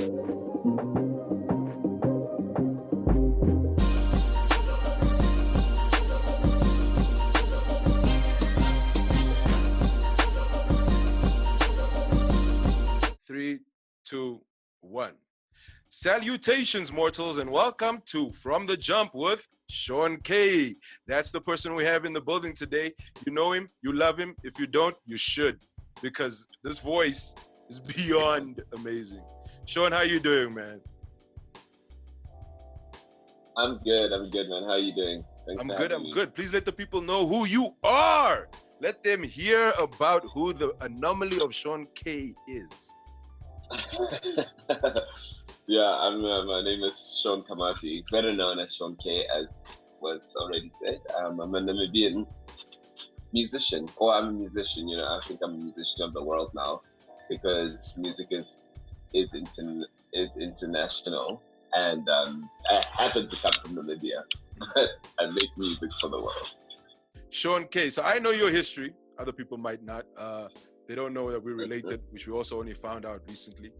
Three, two, one. Salutations, mortals, and welcome to From the Jump with Sean K. That's the person we have in the building today. You know him, you love him. If you don't, you should, because this voice is beyond amazing. Sean, how you doing, man? I'm good, man. How are you doing? Thanks I'm good. Please let the people know who you are. Let them hear about who the anomaly of Sean K is. Yeah, my name is Sean Kamati, better known as Sean K, as was already said. I'm a Namibian musician, or I'm a musician. You know, I think I'm a musician of the world now, because music is international, and I happen to come from Namibia, but I make music for the world. Sean K. So I know your history. Other people might not. They don't know that we're related, which we also only found out recently.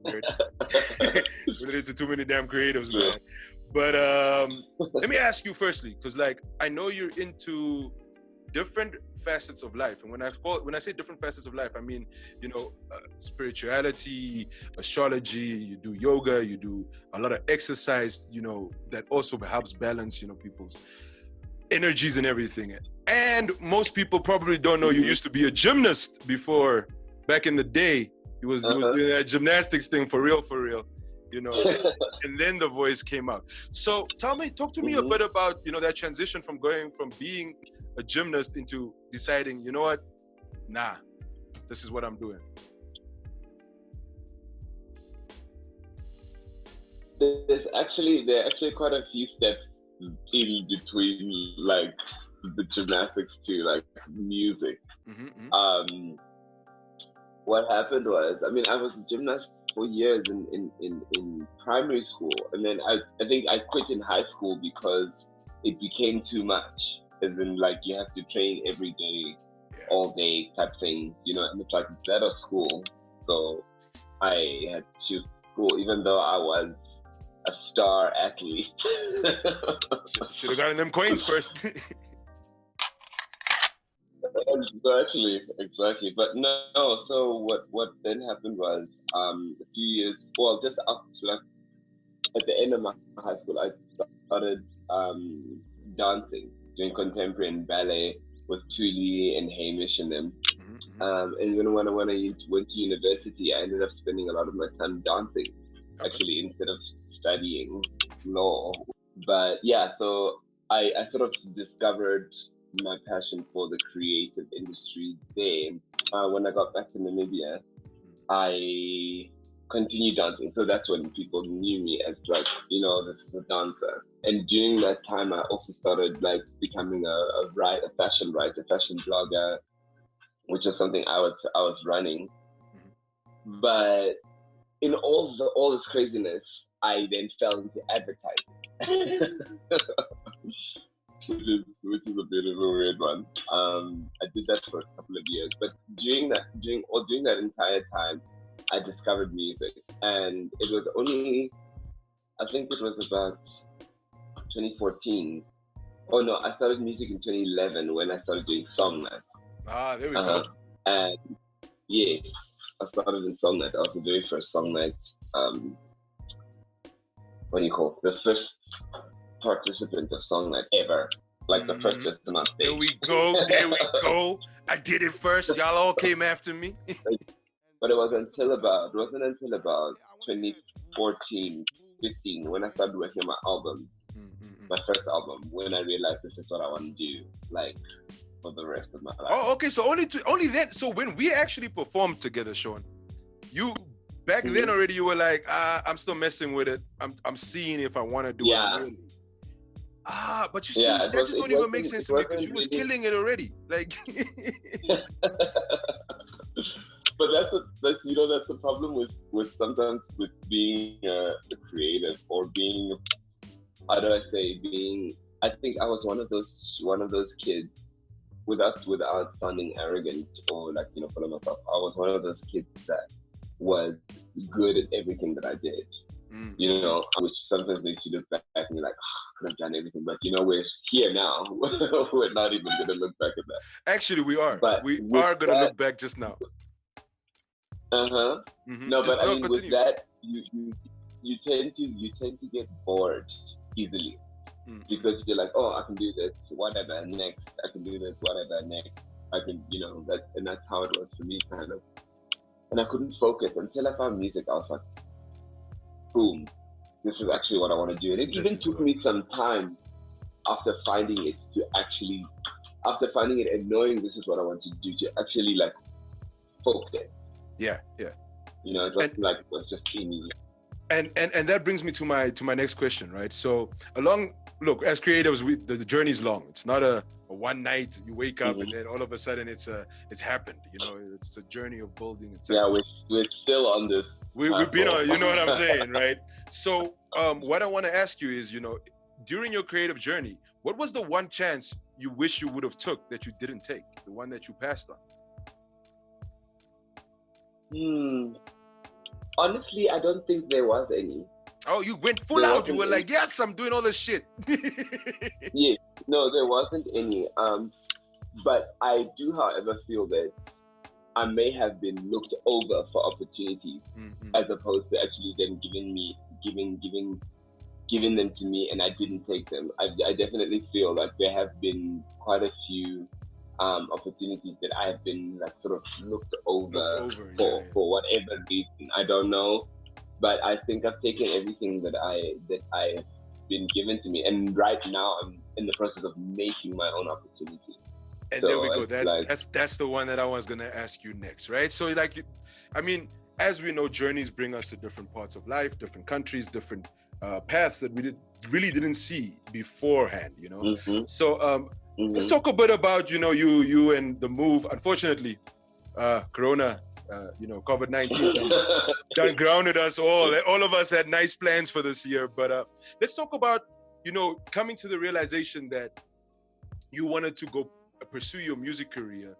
Weird. Related to too many damn creatives, man. But let me ask you firstly, because I know you're into different facets of life, and when I say different facets of life, I mean, spirituality, astrology. You do yoga, you do a lot of exercise. That also helps balance people's energies and everything. And most people probably don't know you used to be a gymnast before. Back in the day, he was doing that gymnastics thing for real, and then the voice came out. So talk to me a bit about, that transition from going from being a gymnast into deciding, you know what, nah, this is what I'm doing. There are actually quite a few steps in between, the gymnastics to music. What happened was, I was a gymnast for years in primary school, and then I think I quit in high school because it became too much. As in, you have to train every day, all day type thing, and it's that or school. So I had to choose school, even though I was a star athlete. Should have gotten them coins first. Exactly. But no, so what then happened was, a few years, just after, at the end of my high school, I started dancing, doing contemporary and ballet with Tuli and Hamish and them. And when I went to university, I ended up spending a lot of my time dancing, actually, instead of studying law. But yeah, so I sort of discovered my passion for the creative industry there. When I got back to Namibia, I continued dancing. So that's when people knew me as this is a dancer. And during that time, I also started becoming a fashion writer, fashion blogger, which is something I was running. But in all this craziness, I then fell into advertising. Which is a bit of a weird one. I did that for a couple of years, but during that entire time, I discovered music, and it was only, I think it was about 2014. Oh no, I started music in 2011 when I started doing Songnight. There we go. And yes, I started in Songnight. I was the very first Songnight. What do you call it? The first participant of Songnight ever, the first person on stage. There we go. I did it first. Y'all all came after me. But it wasn't until about 2014, 15 when I started working on my album, my first album, when I realized this is what I want to do, for the rest of my life. Oh, okay. So only then. So when we actually performed together, Sean, you back then already you were like, I'm still messing with it. I'm seeing if I want to do it. Really. But you see, that just don't even make sense to me, because you was killing it already. But that's the problem with sometimes with being a creative, or being, how do I say, I think I was one of those kids, without sounding arrogant or full of myself. I was one of those kids that was good at everything that I did. You know, which sometimes makes you look back and you're like, oh, I could have done everything. But you know, we're here now. We're not even going to look back at that. Actually, we are. But we are going to look back just now. No, but I mean, with that, you tend to get bored easily because you're like, oh, I can do this, whatever next. I can do this, whatever next. I can, you know, and that's how it was for me, kind of. And I couldn't focus until I found music. I was like, boom, this is actually what I want to do. And it even took me some time after finding it and knowing this is what I want to do, to actually like focus. Yeah. You know, it wasn't like it was just immediate. And that brings me to my next question, right? So look, as creatives, the journey's long. It's not a one night you wake up and then all of a sudden it's happened. You know, it's a journey of building. Yeah, we're still on this. We've been on, you know what I'm saying, right? So what I want to ask you is, you know, during your creative journey, what was the one chance you wish you would have took that you didn't take? The one that you passed on? Honestly, I don't think there was any. Oh, you went full out. You were like, yes, I'm doing all this shit. Yeah, no, there wasn't any. But I do, however, feel that I may have been looked over for opportunities as opposed to actually them giving them to me, and I didn't take them. I definitely feel like there have been quite a few opportunities that I have been like sort of looked over for whatever reason. I don't know, but I think I've taken everything that I have been given to me, and right now I'm in the process of making my own opportunity. And so there we go. That's the one that I was gonna ask you next, right? So like, I mean, as we know, journeys bring us to different parts of life, different countries, different paths that we really didn't see beforehand, you know. So let's talk a bit about, you know, you and the move. Unfortunately, Corona, you know, COVID-19 done grounded us all. All of us had nice plans for this year, but let's talk about, you know, coming to the realization that you wanted to go pursue your music career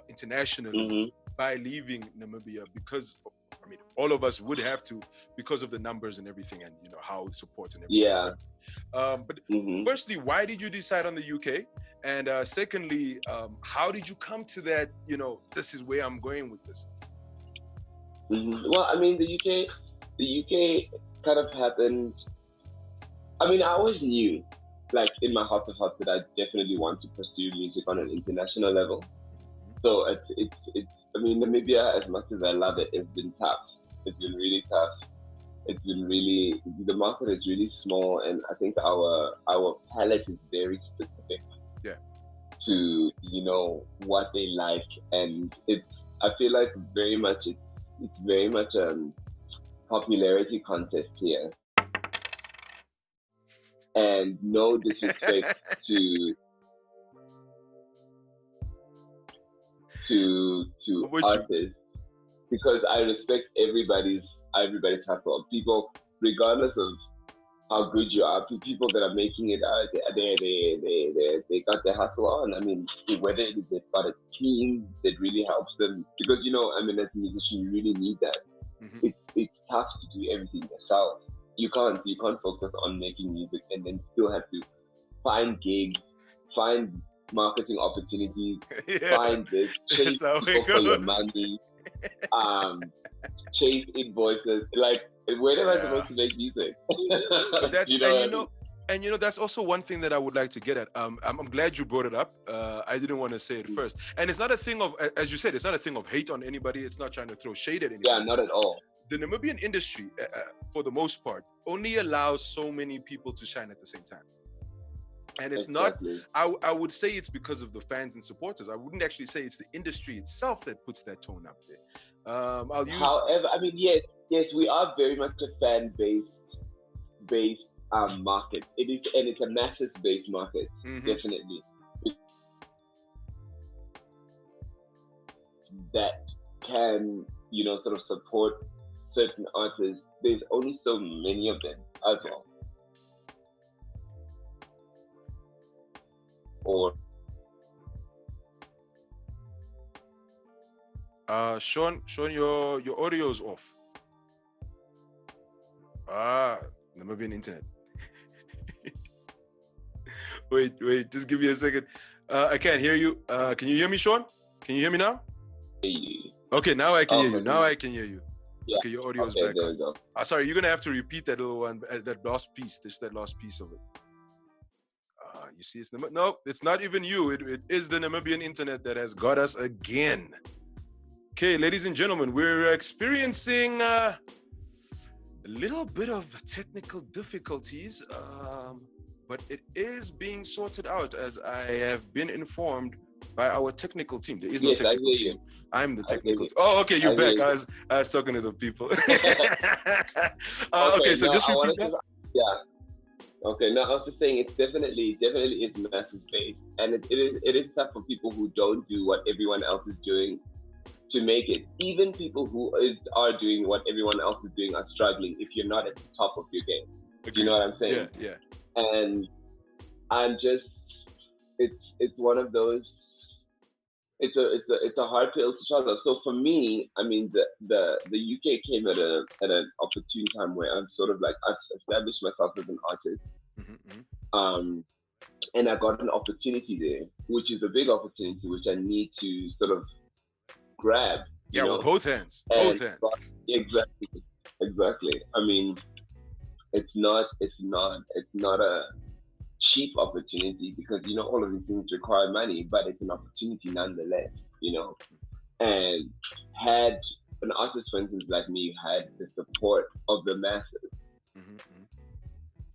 internationally by leaving Namibia, because I mean, all of us would have to, because of the numbers and everything, and you know how it supports and everything. Yeah. But firstly, why did you decide on the UK? And secondly, how did you come to that? You know, this is where I'm going with this. Well, I mean, the UK kind of happened. I mean, I always knew, like in my heart of hearts, that I definitely want to pursue music on an international level. So it's I mean, Namibia, as much as I love it, it's been tough. It's been really tough. It's been really, the market is really small, and I think our palette is very specific to, you know, what they like, and I feel like it's very much popularity contest here. And no disrespect to artists, because I respect everybody's hustle. People, regardless of how good you are, people that are making it out, they got their hustle on. I mean, whether they've got a team that really helps them, because, you know, I mean, as a musician, you really need that. It's tough to do everything yourself. You can't focus on making music and then still have to find gigs, find marketing opportunities, find this, chase people for your money, chase invoices. Like, where am I supposed to make music? But that's, you know, and you know, that's also one thing that I would like to get at. I'm glad you brought it up. I didn't want to say it first, and it's not a thing of, as you said, it's not a thing of hate on anybody. It's not trying to throw shade at anybody. Yeah, not at all. The Namibian industry, for the most part, only allows so many people to shine at the same time. And it's not, I would say it's because of the fans and supporters. I wouldn't actually say it's the industry itself that puts that tone up there. However, I mean, yes, we are very much a fan-based market. It is, and it's a masses-based market, definitely. That can, you know, sort of support certain artists. There's only so many of them as well. Or Sean, your audio is off. Namibian internet. Wait, just give me a second. I can't hear you. Can you hear me, Sean? Can you hear me now? Okay, now I can hear you. Now I can hear you. Yeah. Okay, your audio is Okay, back. there we go. Sorry, you're gonna have to repeat that little one, that last piece. Just that last piece of it. You see, no, it's not even you. It is the Namibian internet that has got us again. Okay, ladies and gentlemen, we're experiencing a little bit of technical difficulties, but it is being sorted out, as I have been informed by our technical team. There is no technical team. I'm the technical team. Oh, okay, you're back. I was talking to the people. Okay, so just repeat that. Okay, no, I was just saying it's definitely is massive space, and it is tough for people who don't do what everyone else is doing to make it. Even people who are doing what everyone else is doing are struggling if you're not at the top of your game. Do you know what I'm saying? Yeah. And I'm just, it's one of those. It's a hard pill to swallow. So for me, I mean, the UK came at an opportune time where I'm sort of like, I've established myself as an artist, and I got an opportunity there, which is a big opportunity, which I need to sort of grab. Yeah, with both hands. Exactly. I mean, it's not a cheap opportunity, because all of these things require money, but it's an opportunity nonetheless, and had an artist, for instance, like me, had the support of the masses,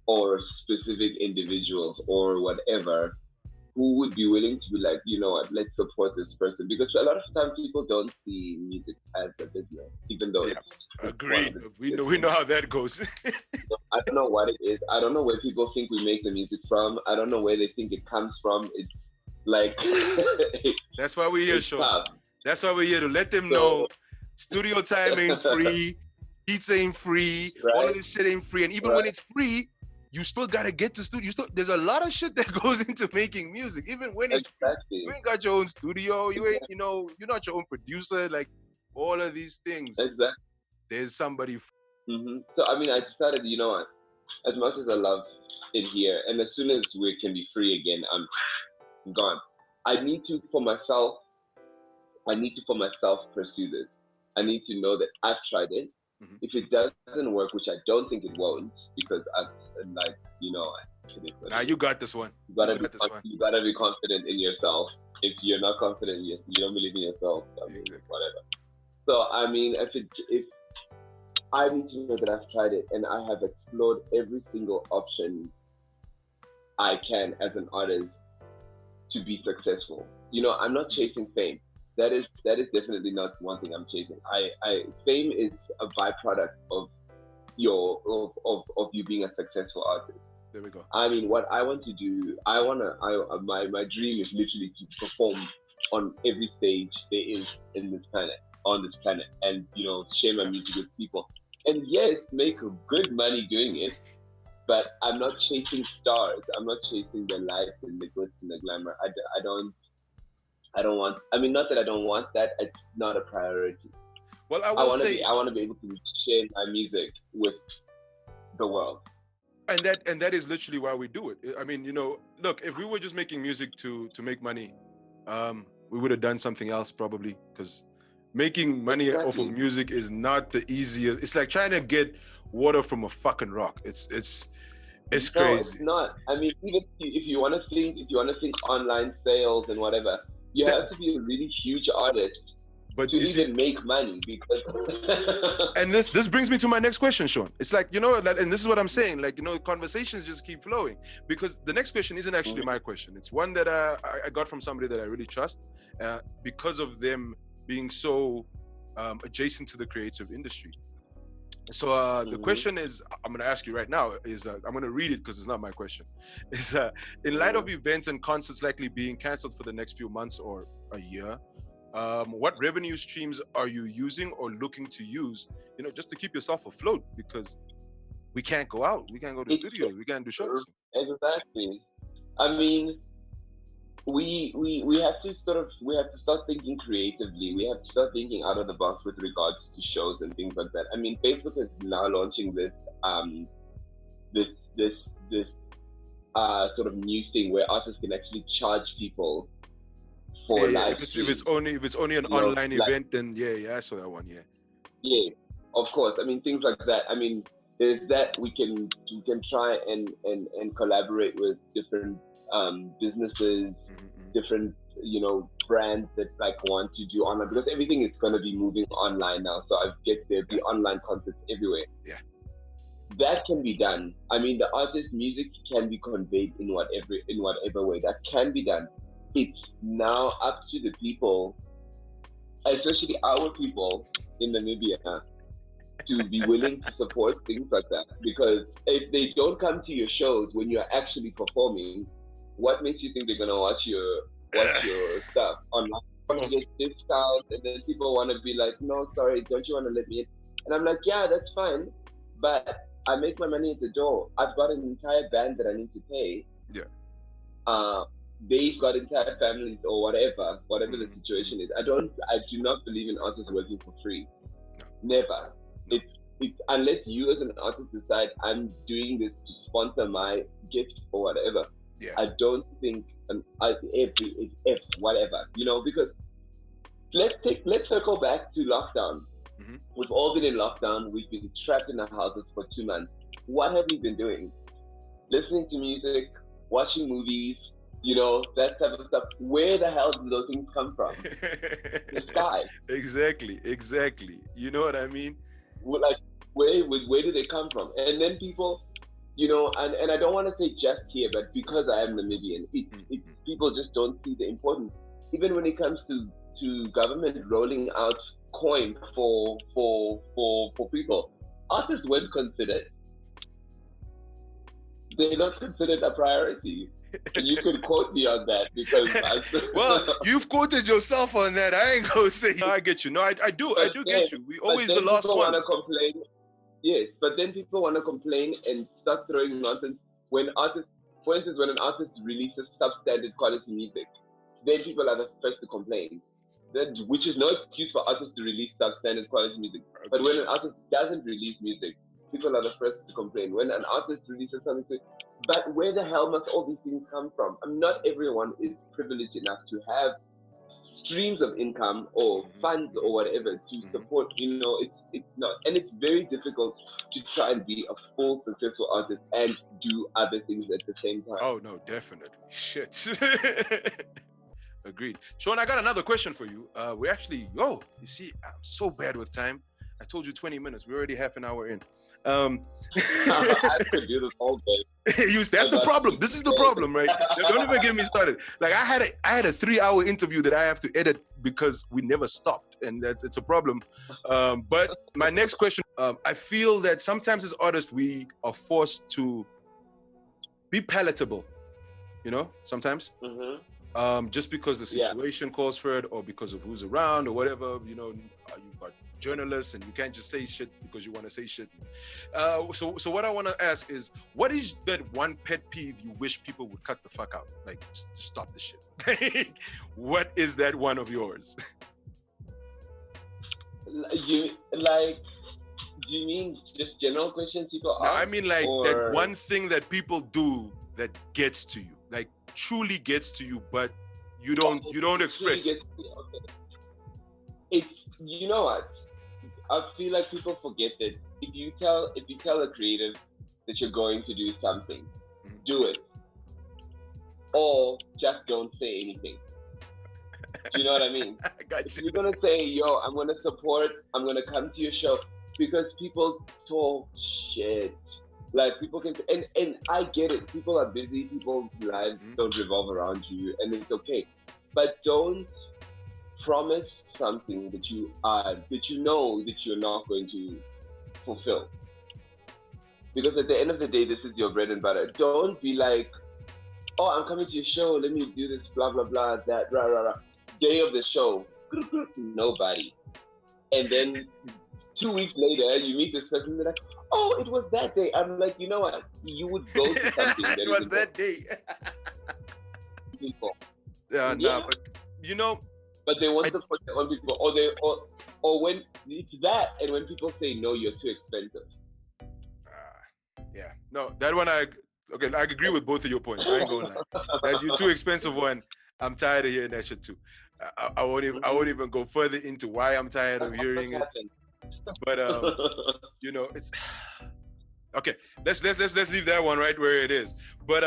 or specific individuals or whatever, who would be willing to be like, you know what, let's support this person, because a lot of times people don't see music as a business, even though it's agreed. We know how that goes. I don't know what it is. I don't know where people think we make the music from. I don't know where they think it comes from. It's like that's why we're here, Sean. That's why we're here, to let them know studio time ain't free, pizza ain't free, all of this shit ain't free, and even when it's free, you still gotta get to studio. There's a lot of shit that goes into making music, even when it's free. You ain't got your own studio. You ain't, you're not your own producer. Like all of these things. Exactly. There's somebody. So I mean, I decided, you know what? As much as I love it here, and as soon as we can be free again, I'm gone. I need to for myself pursue this. I need to know that I've tried it. If it doesn't work, which I don't think it won't, because you got this one. You gotta be confident in yourself. If you're not confident, you don't believe in yourself. I mean, whatever. So I mean, if I need to know that I've tried it and I have explored every single option I can as an artist to be successful. I'm not chasing fame. That is definitely not one thing I'm chasing. Fame is a byproduct of you being a successful artist. There we go. I mean, what I want to do, my dream is literally to perform on every stage there is on this planet, and share my music with people. And yes, make good money doing it, but I'm not chasing stars. I'm not chasing the lights and the glitz and the glamour. I don't want. I mean, not that I don't want that. It's not a priority. Well, I want to be able to share my music with the world. And that is literally why we do it. I mean, look, if we were just making music to make money, we would have done something else probably, because making money off of music is not the easiest. It's like trying to get water from a fucking rock. It's crazy. No, it's not. I mean, even if you want to think online sales and whatever, you have to be a really huge artist to even make money, because and this brings me to my next question, Sean. It's like, and this is what I'm saying, like, conversations just keep flowing, because the next question isn't actually my question. It's one that I got from somebody that I really trust, because of them being so adjacent to the creative industry. So the question is, I'm going to ask you right now, is I'm going to read it because it's not my question. Is in light of events and concerts likely being canceled for the next few months or a year, what revenue streams are you using or looking to use, just to keep yourself afloat? Because we can't go out, we can't go to studios, we can't do shows. Exactly. I mean, we have to start thinking creatively. We have to start thinking out of the box with regards to shows and things like that. I mean, Facebook is now launching this sort of new thing where artists can actually charge people for live streams. If it's only an online event, then I saw that one. Yeah, of course. I mean, things like that. I mean, there's that. We can try and collaborate with different businesses, different brands that like want to do online, because everything is going to be moving online now. So I get there'll be online content everywhere. Yeah. That can be done. I mean, the artist's music can be conveyed in whatever way. That can be done. It's now up to the people, especially our people in Namibia, to be willing to support things like that. Because if they don't come to your shows when you're actually performing, what makes you think they're gonna watch your stuff online? You get discounts, and then people want to be like, no, sorry, don't you want to let me in? And I'm like, yeah, that's fine, but I make my money at the door. I've got an entire band that I need to pay. Yeah. They've got entire families or whatever the situation is. I do not believe in artists working for free. No. Never. It's unless you as an artist decide I'm doing this to sponsor my gift or whatever. Yeah. I don't think if whatever, because let's circle back to lockdown. Mm-hmm. We've all been in lockdown. We've been trapped in our houses for 2 months. What have we been doing? Listening to music, watching movies, that type of stuff. Where the hell do those things come from? The sky. Exactly. You know what I mean? Like, where do they come from? And then people, and I don't want to say just here, but because I am Namibian, people just don't see the importance. Even when it comes to government rolling out coin for people, artists weren't considered. They're not considered a priority. You could quote me on that because well, you've quoted yourself on that. I ain't gonna say. No, I get you. No, I do get you. We always the last ones. Want to complain. Yes, but then people want to complain and start throwing nonsense when artists, for instance, when an artist releases substandard quality music, then people are the first to complain. Which is no excuse for artists to release substandard quality music. But when an artist doesn't release music, people are the first to complain. When an artist releases something, but where the hell must all these things come from? I mean, not everyone is privileged enough to have streams of income or funds or whatever to support. It's not, and it's very difficult to try and be a full successful artist and do other things at the same time. Oh no, definitely. Shit. Agreed. Sean, I got another question for you. You see, I'm so bad with time. I told you 20 minutes. We're already half an hour in. I could do this all day. That's the problem. This is the problem, right? Don't even get me started. Like I had a 3-hour interview that I have to edit because we never stopped, and it's a problem. But my next question, I feel that sometimes as artists we are forced to be palatable. Sometimes. Mm-hmm. Just because the situation calls for it, or because of who's around, or whatever. You've got journalists, and you can't just say shit because you want to say shit. So what I want to ask is, what is that one pet peeve you wish people would cut the fuck out? Like, stop the shit. What is that one of yours? Do you mean just general questions people ask? No, I mean like that one thing that people do that gets to you, like truly gets to you, but you don't express it. Okay. It's, you know what? I feel like people forget that if you tell a creative that you're going to do something, do it. Or just don't say anything. Do you know what I mean? I got you. If you're gonna say, yo, I'm gonna support, I'm gonna come to your show, because people talk shit. Like people can, and I get it. People are busy. People's lives don't revolve around you, and it's okay. But don't promise something that you know that you're not going to fulfill. Because at the end of the day, this is your bread and butter. Don't be like, oh, I'm coming to your show. Let me do this, blah blah blah, that rah rah rah. Day of the show, nobody. And then 2 weeks later, you meet this person. They're like, oh, it was that day. I'm like, you know what? You would go to something. It was that day. People. Nah, but you know, But they want to put it on people, or when it's that, and when people say no, you're too expensive. yeah, no, that one I agree with both of your points. I ain't gonna lie. That you're too expensive one. I'm tired of hearing that shit too. I won't even go further into why I'm tired of hearing it. But you know, it's okay. Let's leave that one right where it is. But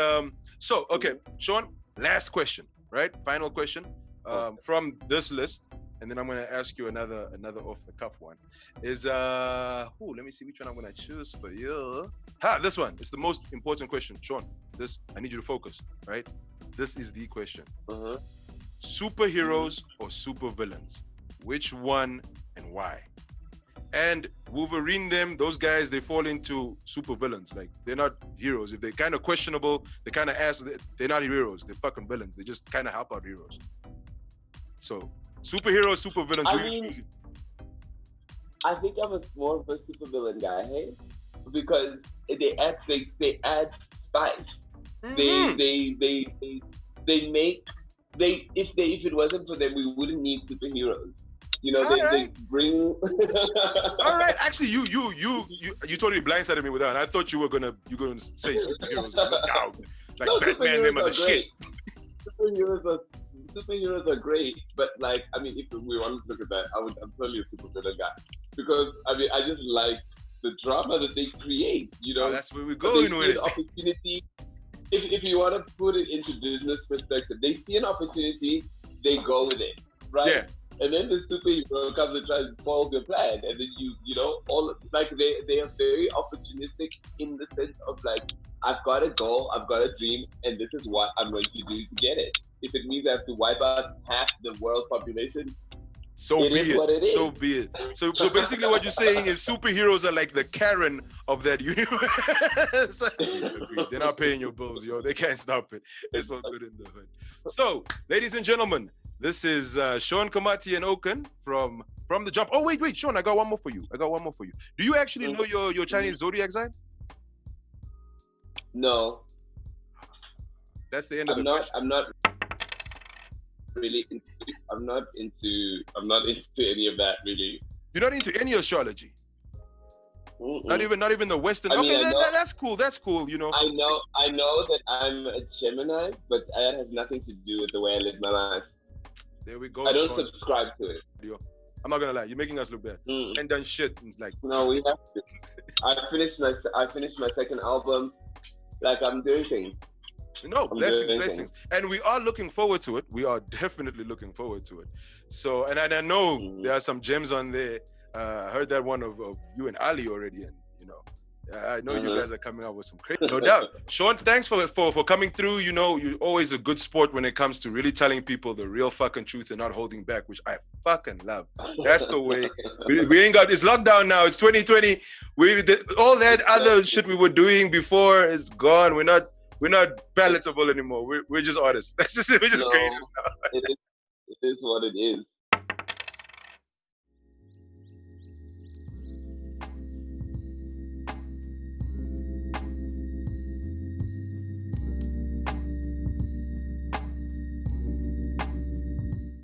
so okay, Sean, last question, right? Final question from this list, and then I'm gonna ask you another off the cuff one. Is let me see which one I'm gonna choose for you. This one. It's the most important question, Sean. This I need you to focus, right? This is the question. Superheroes or supervillains? Which one and why? And Wolverine those guys, they fall into supervillains. Like, they're not heroes. If they're kind of questionable, they kind of ass, they're not heroes. They're fucking villains. They just kind of help out heroes. So, superheroes, supervillains, who are you choosing? I think I'm more of a supervillain guy, hey? Because they add spice. If it wasn't for them, we wouldn't need superheroes. You know, they bring. All right, actually, you totally blindsided me with that. I thought you were gonna say superheroes. No, like no, Batman, them are the shit. Superheroes are great, but like, I mean, if we want to look at that, I'm totally a supervillain guy, because I mean, I just like the drama that they create. You know, that's where we're going with it. Opportunity. If you want to put it into business perspective, they see an opportunity, they go with it, right? Yeah. And then the superhero comes and tries to spoil your plan, and then you know, all like they are very opportunistic in the sense of like, I've got a goal, I've got a dream, and this is what I'm going to do to get it. If it means I have to wipe out half the world population, so be it. So be it. So basically, what you're saying is superheroes are like the Karen of that universe. Agreed. They're not paying your bills, yo. They can't stop it. It's all good in the hood. So, ladies and gentlemen, this is Sean Kamati and Oken from the jump. Oh wait, Sean, I got one more for you. Do you actually know your Chinese zodiac sign? No. That's the end of the question. I'm not really I'm not into any of that, really. You're not into any astrology? Not even the Western. I mean, that's cool. You know. I know that I'm a Gemini, but that has nothing to do with the way I live my life. There we go. I don't Sean. subscribe to it. I'm not gonna lie, you're making us look bad. And done shit. It's like, no, we have to. I finished my second album. Like, I'm doing things. No, blessings. And we are looking forward to it. We are definitely looking forward to it. So, and I know there are some gems on there. I heard that one of you and Ali already, and you know, I know you guys are coming out with some crazy, no doubt. Sean, thanks for coming through. You know, you're always a good sport when it comes to really telling people the real fucking truth and not holding back, which I fucking love. That's the way. We ain't got, it's lockdown now. It's 2020. All that other shit we were doing before is gone. We're not palatable anymore. We're just artists. That's just it. We're just creative now. It is what it is.